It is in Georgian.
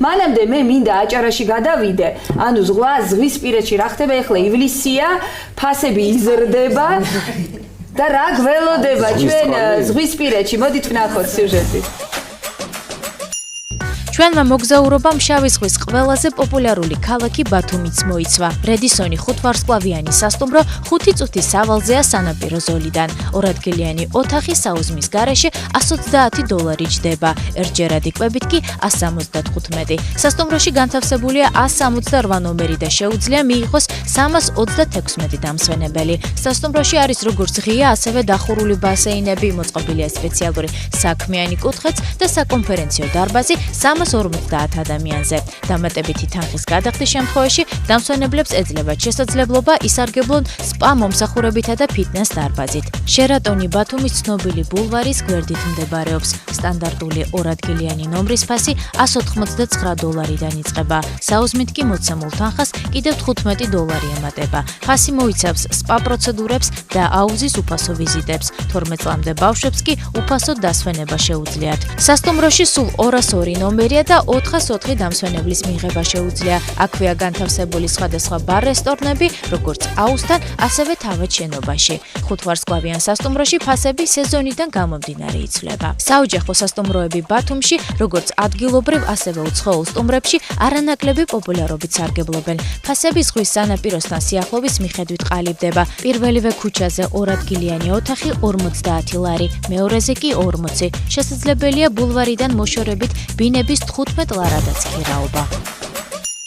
მანამდე მე მინდა აჭარაში გადავიდე. ანუ ზღვისპირეთში რა ხდება ეხლა ივლისია, ფასები იზრდება და რა გველოდება ჩვენ ზღვისპირეთში. მოდით ვნახოთ სიუჟეტი. ჩვენმა მოგზაურობამ შავი ზღვის ყველაზე პოპულარული ქალაქი ბათუმიც მოიცვა. რედისონი 5 ვარსკვლავიანი სასტუმრო 5 წუთის სავალზეა სანაპირო ზოლიდან. 2 ადგილიანი ოთახი საუზმის გარეშე $130 ჯდება. ერთჯერადი კვებით კი 175. სასტუმროში განთავსებულია 168 ნომერი და შეუძლია მიიღოს 326 დამსვენებელი. სასტუმროში არის როგორც ღია, ასევე დახურული ბასეინები, მოწყობილია სპეციალური საქმიანი კუთხეც და საკონფერენციო დარბაზი 350 ადამიანზე. დამატებითი თანხის გადახდის შემთხვევაში დამსვენებლებს ეძლებათ შესაძლებლობა ისარგებლონ სპა მომსახურებითა და ფიტნეს დარბაზით. შერატონი ბათუმის ცნობილი ბულვარის გვერდით მდებარეობს. სტანდარტული 2 ადგილიანი ნომრის ფასი $189-დან იწყება. საუზმით კი მოცემულ თანხას კიდევ $15 ემატება. ფასი მოიცავს სპა პროცედურებს და აუზის უფასო ვიზიტებს. 12 წლამდე ბავშვებს კი უფასო დასვენება შეუძლიათ. სასტუმროში სულ 202 ნომერია და 404 დამსვენებლის მიღება შეუძლია. აქვეა განთავსებული სხვადასხვა ბარ-რესტორნები, როგორც აუზთან, ასევე თავად შენობაში. 5 ვარსკვლავიან სასტუმროში ფასები სეზონიდან გამომდინარე იცვლება. საოჯახო სასტუმროები ბათუმში, როგორც ადგილობრივ, ასევე უცხოურ სტუმრებში არანაკლები პოპულარობით სარგებლობენ. ფასები ზღვის სანაპიროსთან სიახლოვის მიხედვით ყალიბდება. პირველივე ქუჩაზე 2 ადგილიანი ოთახი $50, მეორეზე კი 40. შესაძლებელია ბულვარიდან მოშორებით ბინების 15 ლარადაც კი რაობა.